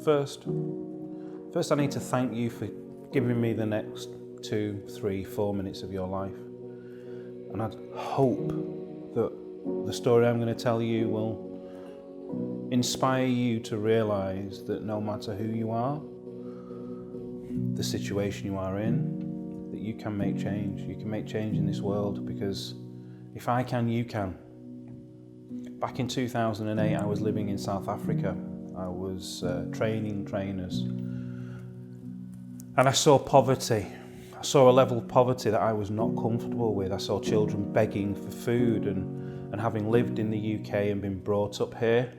First, I need to thank you for giving me the next 2, 3, 4 minutes of your life. And I hope that the story I'm going to tell you will inspire you to realise that no matter who you are, the situation you are in, that you can make change. You can make change in this world, because if I can, you can. Back in 2008, I was living in South Africa. I was training trainers. And I saw poverty. I saw a level of poverty that I was not comfortable with. I saw children begging for food, and having lived in the UK and been brought up here,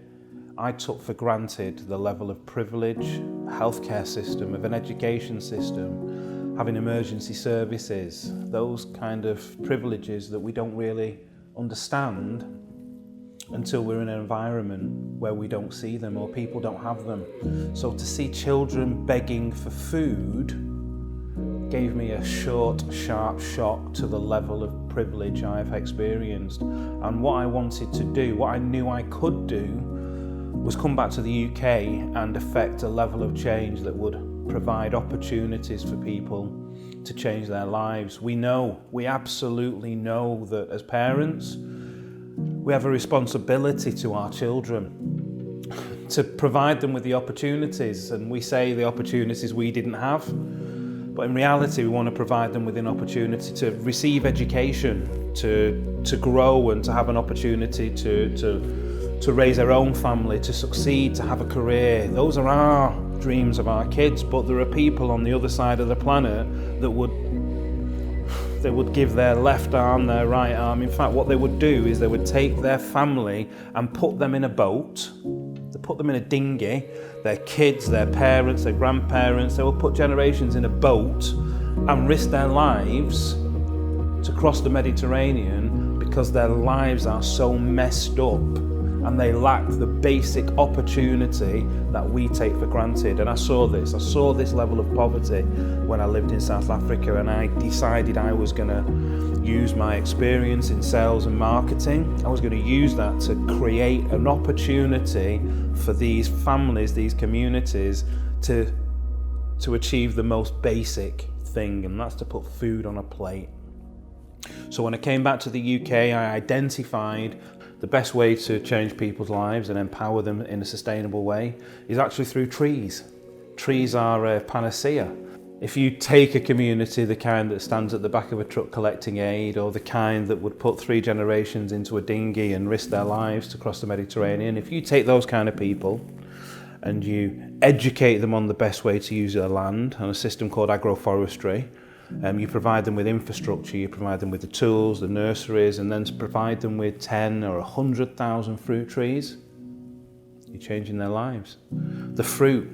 I took for granted the level of privilege, healthcare system, of an education system, having emergency services, those kind of privileges that we don't really understand until we're in an environment where we don't see them or people don't have them. So to see children begging for food gave me a short, sharp shock to the level of privilege I've experienced. And what I wanted to do, what I knew I could do, was come back to the UK and affect a level of change that would provide opportunities for people to change their lives. We absolutely know that as parents, we have a responsibility to our children to provide them with the opportunities, and we say the opportunities we didn't have, but in reality we want to provide them with an opportunity to receive education, to grow and to have an opportunity to raise their own family, to succeed, to have a career. Those are our dreams of our kids, but there are people on the other side of the planet that would give their left arm, their right arm. In fact, what they would do is they would take their family and put them in a boat. They put them in a dinghy, their kids, their parents, their grandparents. They would put generations in a boat and risk their lives to cross the Mediterranean because their lives are so messed up and they lack the basic opportunity that we take for granted. And I saw this level of poverty when I lived in South Africa, and I decided I was going to use my experience in sales and marketing. I was going to use that to create an opportunity for these families, these communities, to achieve the most basic thing, and that's to put food on a plate. So when I came back to the UK, I identified the best way to change people's lives and empower them in a sustainable way is actually through trees. Trees are a panacea. If you take a community, the kind that stands at the back of a truck collecting aid, or the kind that would put 3 generations into a dinghy and risk their lives to cross the Mediterranean, if you take those kind of people and you educate them on the best way to use their land on a system called agroforestry, you provide them with infrastructure, you provide them with the tools, the nurseries, and then to provide them with 10 or 100,000 fruit trees, you're changing their lives. The fruit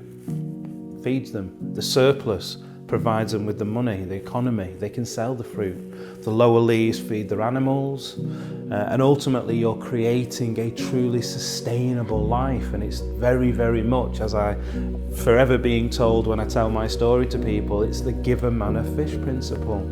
feeds them, the surplus provides them with the money, the economy, they can sell the fruit. The lower leaves feed their animals, and ultimately you're creating a truly sustainable life. And it's very, very much, as I forever being told when I tell my story to people, it's the give a man a fish principle.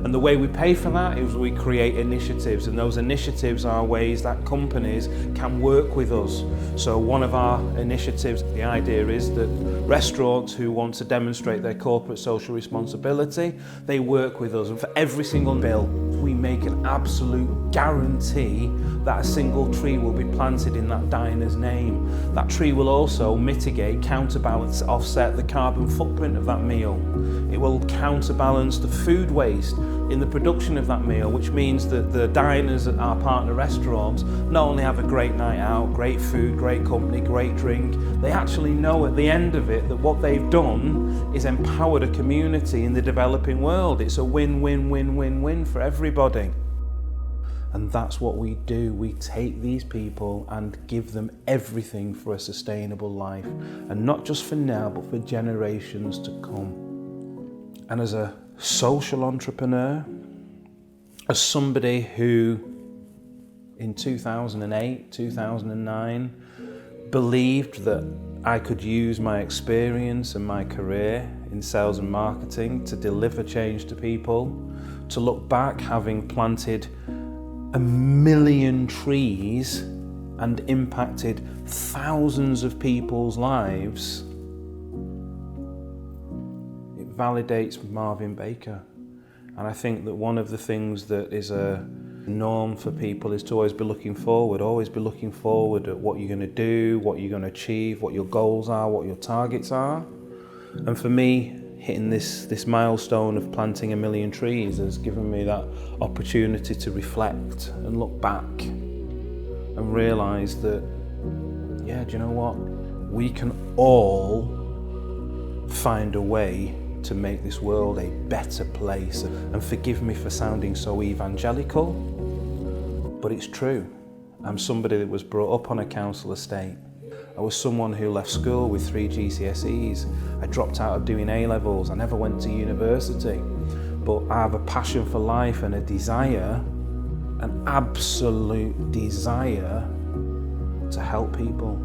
And the way we pay for that is we create initiatives, and those initiatives are ways that companies can work with us. So one of our initiatives, the idea is that restaurants who want to demonstrate their corporate social responsibility, they work with us, and for every single bill we make an absolute guarantee that a single tree will be planted in that diner's name. That tree will also mitigate, counterbalance, offset the carbon footprint of that meal. It will counterbalance the food waste in the production of that meal, which means that the diners at our partner restaurants not only have a great night out, great food, great company, great drink, they actually know at the end of it that what they've done is empowered a community in the developing world. It's a win-win-win-win-win for everybody. And that's what we do. We take these people and give them everything for a sustainable life, and not just for now, but for generations to come. And as a social entrepreneur, as somebody who in 2008, 2009 believed that I could use my experience and my career in sales and marketing to deliver change to people, to look back having planted 1 million trees and impacted thousands of people's lives, validates Marvin Baker. And I think that one of the things that is a norm for people is to always be looking forward at what you're going to do, what you're going to achieve, what your goals are, what your targets are. And for me, hitting this milestone of planting 1 million trees has given me that opportunity to reflect and look back and realise that, yeah, do you know what? We can all find a way to make this world a better place. And forgive me for sounding so evangelical, but it's true. I'm somebody that was brought up on a council estate. I was someone who left school with 3 GCSEs. I dropped out of doing A-levels. I never went to university. But I have a passion for life and a desire, an absolute desire to help people.